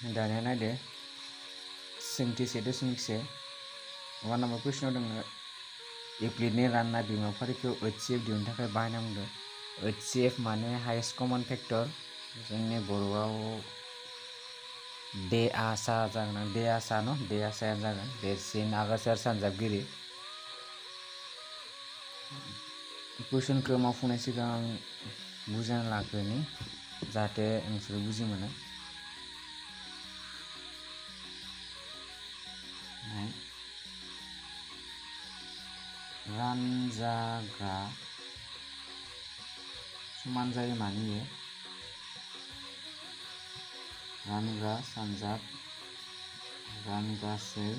दानिया नायदो सोंथि 1.1 1 नम्बर कुइसनाव दङ इउक्लिडनि रानना बिमाफारिखौ HCF दिहुननो थाखाय बाहायनांगौ। HCF माने हाइएस्ट कमन फैक्टर, जोंनि बर'आव DASA जागोन, DASA न DASA जागोन, देरसिन आगोसार सानजाबगिरि। कुइसनखौ मावफुंनाय सिगां आं बुजायना लाग्रोनि जाहाथे नोंसोर बुजि मोनो। रानजाग्रा समान जायो मानियो रानग्रा सानजाब रानगासै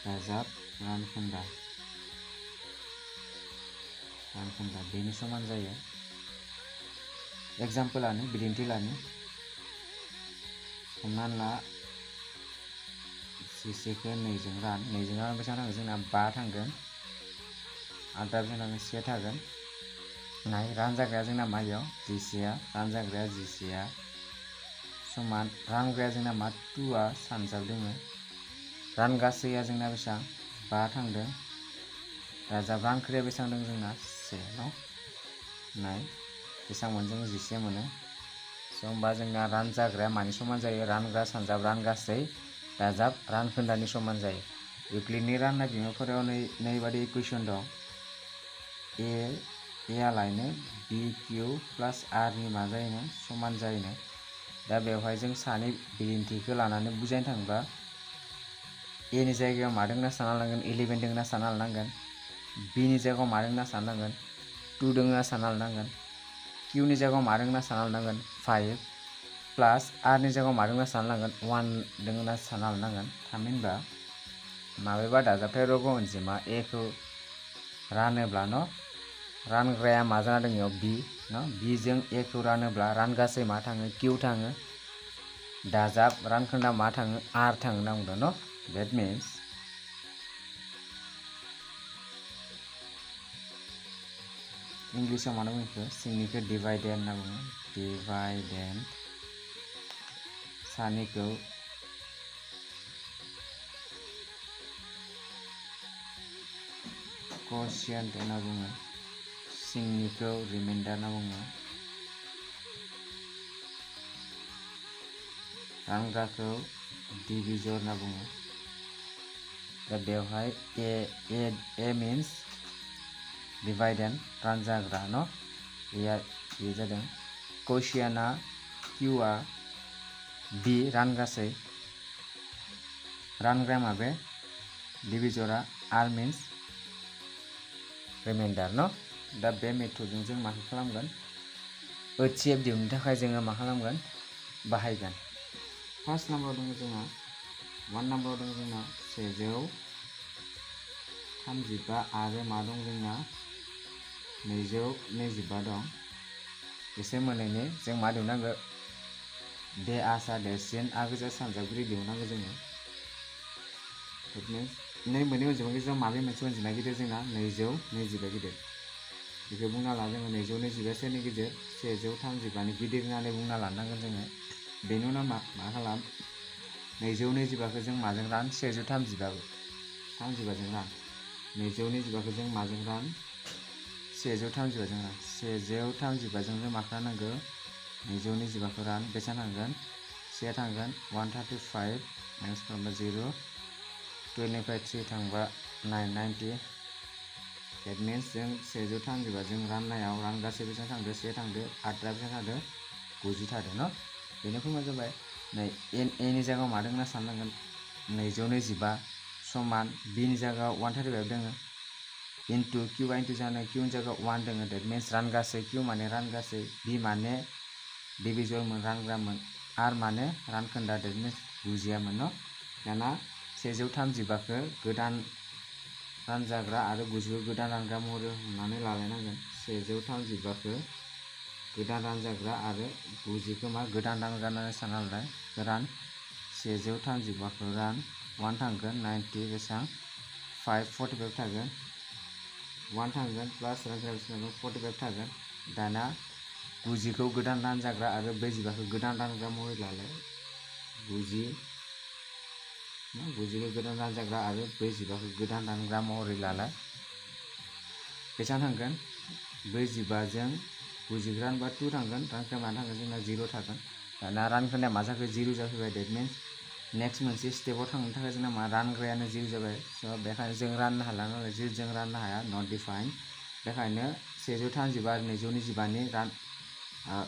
दाजाब रानखोन्दा बेनि समान जायो। एग्जाम्पल लानो, बिदिन्थि लानो, हमनानै ला जिसेखौ 2जों रान, 2जों रान बेसेबां थांगोन जोंना 5 थांगोन, आद्रा बेसेबां 1 थागोन। नाय रानजाग्राया जोंना मायाव जिसेया, रानजाग्राया जिसेया समान रानग्राया जोंना मा 2आ सानजाब दङ, रानगासैया जोंना बेसेबां 5 थांदों, दाजाब रानखोन्दाया बेसेबां दङ जोंना 1 न। नाय बेसेबां मोनो जों 10 मोनो। स' होमबा जोंना रानजाग्राया मानि समान जायो रानग्रा सानजाब रानगासै दाजाब रानखोन्दानि समान जायो। इउक्लिडनि राननाय बिमाफोराव नैबादि इकुवेसन दं। ए लायनो बि किउ प्लास आरनि मा जायोनो समान जायोनो। दा बेवहाय जों सानै बिदिन्थिखौ लानानै बुजायनो थाङोबा एनि जायगायाव मा दोंना सानना लानांगोन 11 दोंना सानना लानांगोन, बिनि जायगायाव मा दोंना सानना लानांगोन 2 दोंना सानना लानांगोन, किउनि जायगायाव मा दोंना सानना लानांगोन 5 प्लास आरनि जायगायाव मा दोंना सानना लानांगोन 1 दोंना सानना लानांगोन। थामहिनबा माबेबा दाजाबथाय रग' अनजिमा एखौ रानोब्ला न रानग्राया मा जाना दङ इयाव बि न, बिजों एखौ रानोब्ला रानगासै मा थाङो किउ थाङो, दाजाब रानखोन्दा मा थाङो आर थाङो होनना बुंदों न। That means इंग्लिसाव मा होनना बुङो बेखौ सिंनिखौ डिभाइडेड होनना बुङो, डिभाइडेड सानिखौ quotient होनना बुङो, सिंनिखौ रिमाइन्डार होनना बुङो, रानग्राखौ डिविजर होनना बुङो। दा बेवहाय ए मीन्स डिवाइडेड रानजाग्रा न, बे जादों quotientआ किउआ बि रानगासै, रानग्राया माबे डिविजरा आर मीन्स रिमाइन्डार न। दा बे मेथडजों जों मा खालामगोन HCF दिहुननो थाखाय जोङो मा खालामगोन बाहायगोन। फार्स्ट नाम्बाराव दङ जोंहा 1 नाम्बाराव दङ जोंना 135 आरो मा दं जोंना 225 दं। बिसोर मोननैनि जों मा दिहुननांगौ DASA देरसिन आगोजा सानजाबगिरि दिहुननांगौ जोङो। नै मोननै अनजिमा गेजेराव माबे मोनसे अनजिमा गिदिर जोंना 225 गिदिर, बेखौ बुंना ला जोङो 225 सोरनि गिदिर 135नि गिदिर होननानै बुंना लानांगोन जोङो। बेनि उनाव मा खालाम 225खौ जों माजों रान 135जों रान, 225खौ जों माजों रान 135जों रान, 135जों जों मा खालामनांगौ 225खौ रान बेसेबां थांगोन 1 थांगोन 135 माइनास खालामबा 0, 12निफ्राय 3 थांबा 9 90। That means जों 135जों राननायाव रानगासै बेसेबां थांदो 1 थांदो, आद्रा बेसेबां थांदो 90 थादो न। बेनि फर्मुला जाबाय नै एनि जायगायाव मा दोंना साननांगोन 225 समान बिनि जायगायाव 135 दोङो इनटु किउआ इनटु जानो किउनि जायगायाव 1 दोङो। डेट मिन्स रानगासै किउ माने रानगासै, बि माने डिविजरमोन रानग्रामोन, आर माने रानखोन्दा डेट मिन्स बुजियामोन न। दाना 135खौ गोदान रानजाग्रा आरो 90खौ गोदान रानग्रा महरै हमनानै लालायनांगोन। 135खौ गोदान रानजाग्रा आरो 90खौ मा गोदान रानग्रा होननानै सानना लानाय रान। 135खौ रान 1 थांगोन 90 बेसेबां 5 45 थागोन, 1 थांगोन प्लास रानग्रा बेसेबां 45 थागोन। दाना 90खौ गोदान रानजाग्रा आरो 45खौ गोदान रानग्रा महरै लालाय 90खौ गोदान रानजाग्रा आरो 45खौ गोदान रानग्रा महरै लालाय बेसेबां थांगोन 45जों 90 रानबा 2 थांगोन रानखोना मा थांगोन जोंना 0 थागोन दाना रानखोनाया मा जाखो 0 जाफैबाय डेट मिन्स नेक्स्ट मोनसे स्टेपाव थांनो थाखाय जोंना मा रानग्रायानो 0 जाबाय स' बेखायनो जों राननो हाला नालाय जों राननो हाया नट डिफाइन बेखायनो 135 आरो 225 नि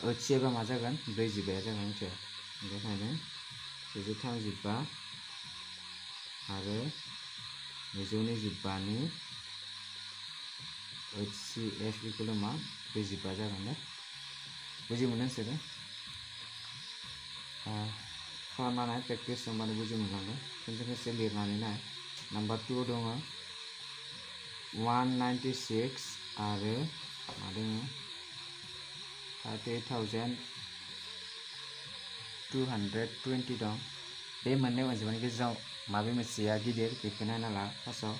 ओथिएबा मा जागोन 45 जागोन मिथिबाय बेखायनो 135 आरो 225 नि HCF इक्वल मा 45 जागोन ना बुजि मोनो नोंसोरो खालामनानै प्रेक्टिस खालामबानो बुजि मोनलांगोन खनसे खनसे लिरनानै नाय नाम्बार 2 दङ 196 आरो मा दङ 38,220 दं बे मोननै अनजिमानि गेजेराव माबे मोनसेया गिदिर बेखौ नायना ला फार्स्टआव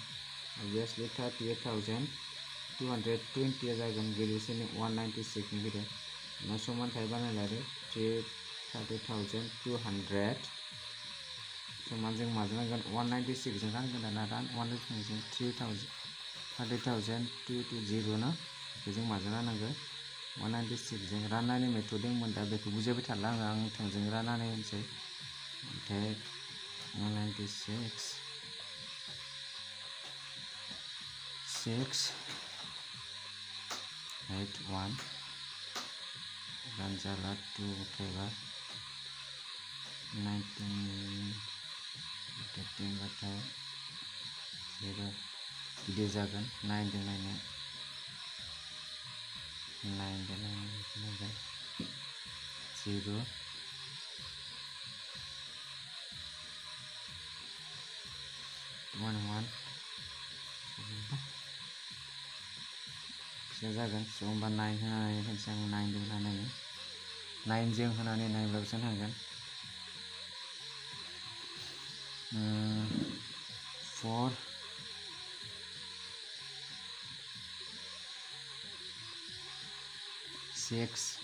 obviously 38,220 जागोन गिदिरसिन 196 नि गिदिर ना समानथाय बानायलायदो 30,200 समान जों माजों नांगोन 196 जों रानगोन दाना रान 196 30,220 ना बेखौ जों माजों राननांगोन 196 जों राननायनि मेथड दंमोन दा बेखौ बुजायबाय थाला आं थोंजों राननानै होनोसै ओमफ्राय 196 6 8 1 रानजाला 2 उठायबा 19 13 बाथाय 0 गिदिर जागोन 9 जों नायनो 9 जों नायनो 0 1 1 बेसे जागोन स' होमबा 9 होनानै होनोसै आं 9 जों होनानै 9 जों होनानै नायब्ला बेसेबां थांगोन 4 6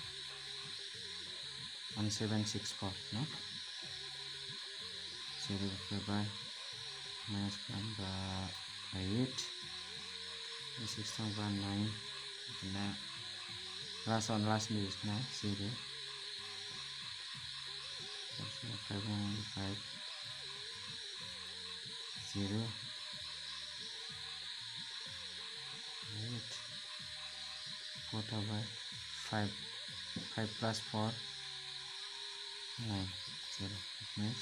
1764 no 0 by minus 1 by 8 6 by 9 na last news na 0 5 0 8 4 by 5 plus 4 9 0 means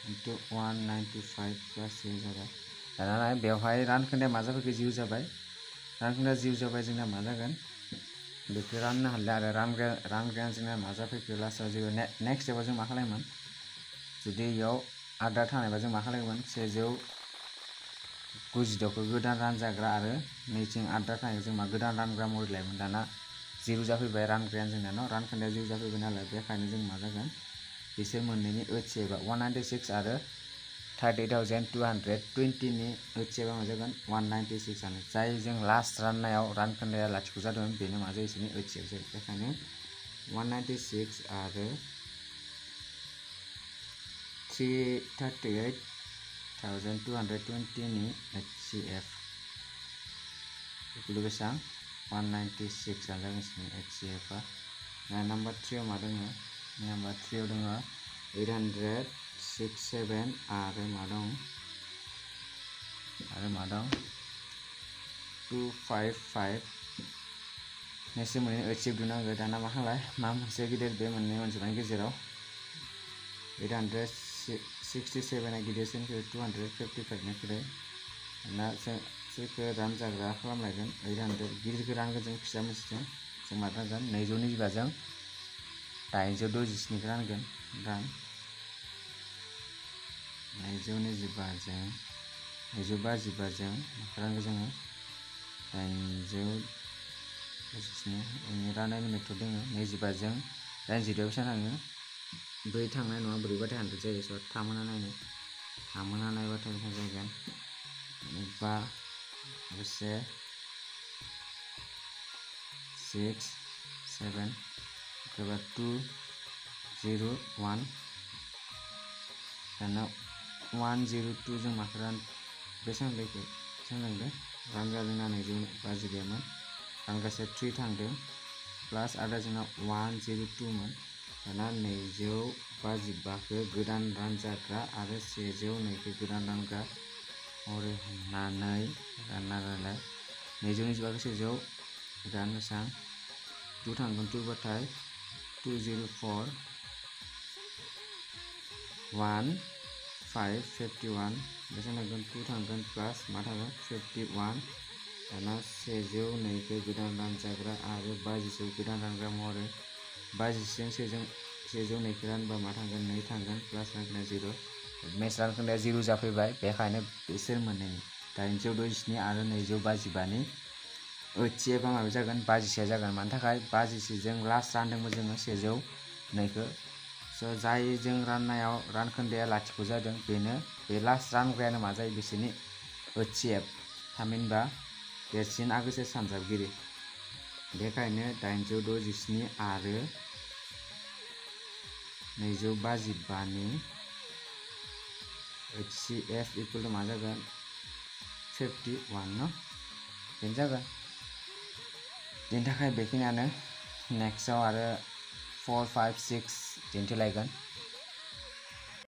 into 195 plus 0 जाबाय दाना बेवहाय रानखोनाया मा जाबाय 0 जाबाय रानखोनाया 0 जाबाय जोंना मा जागोन बेखौ राननो हाला आरो रानग्राया जोंना मा जाफैखो लास्टआव 0 नेक्स्ट स्टेपाव जों मा खालामोन जुदि इयाव आद्रा थानायबा जों मा खालामोन 196खौ गोदान रानजाग्रा आरो नैथिं आद्रा थानायखौ जों मा गोदान रानग्रा महरै लायोमोन दाना 0 जाफैबाय रानग्राया जोंना न' रानखोनाया 0 जाफैबाय नालाय बेखायनो जों मा जागोन बिसोर मोननैनि ओथिएबा 196 आरो 38,220 नि ओथिएबा मा जागोन 196 आनो जाय जों लास्ट राननायाव रानखोनाया लाथिख' जादोंमोन बेनो मा जायो बिसोरनि ओथिएब जायो बेखायनो 196 आरो 38,220 नि HCF इक्वल बेसेबां 196 जागोन बिसोरनि HCF आ नाम्बार 3 आव मा दङ नाम्बार 3 आव दङ 867 आरो मा दं 255 नेक्स्ट मोननै ओथिएब दिहुननांगौ दाना मा खालाय मा मोनसे गिदिर बे मोननै अनजिमानि गेजेराव 867 गिदिरसिन 255 निफ्राय दाना जोंखौ रानजाग्रा खालामलायगोन 800 गिदिरखौ रानगोन जों फिसा मोनसेजों जों मा रानगोन 225 जों 867 रानगोन रान 225 जों 255 जों रानगोन जोङो 867 राननायनि मेथड दङ 25 जों 80 बेसेबां थाङो 4 थांनाय नङा 4 बाथाय 100 जायो स' 3 होना नायनो 3 होना नायबाथाय बेसेबां जागोन 5 लोगोसे 6 7 एबा 2 0 1 दाना 1 0 2 जों माखौ बेसेबां लैखो सोंनांदों रानग्रा जोंना 250 गैयामोन रानगासेया 3 थांदों प्लास आदा जोंना 102 मोन दाना 255खौ गोदान रानजाग्रा आरो 102खौ गोदान रानग्रा महरै हमनानै रानना लालाय 225खौ 100 गोदान बेसेबां 2 थांगोन 2 बाथाय 204 1 5 51 बेसेबां थांगोन 2 थांगोन प्लास मा थागोन 51 दाना 102खौ गोदान रानजाग्रा आरो 22 गोदान रानग्रा महरै 22 जों 102खौ रानबा मा थांगोन 2 थांगोन प्लास रानखोनाया 0 मेच रानखोनाया 0 जाफैबाय बेखायनो बिसोर मोननैनि 867 आरो 255नि ओथिएबा माबा जागोन 22 जागोन मानि थाखाय 22 जों लास्ट रानदोंमोन जोङो 102खौ स' जाय जों राननायाव रानखोन्दाया लाथिख' जादों बेनो बे लास्ट रानग्रायानो मा जायो बिसोरनि ओथिएब थामहिनबा देरसिन आगोसे सानजाबगिरि बेखायनो 867 आरो 255नि HCF इक्वल टु मा जागोन 51 न' बेनो जागोन बेनि थाखाय बेखिनियानो नेक्स्टआव आरो 4 5 6 दिन्थिलायगोन।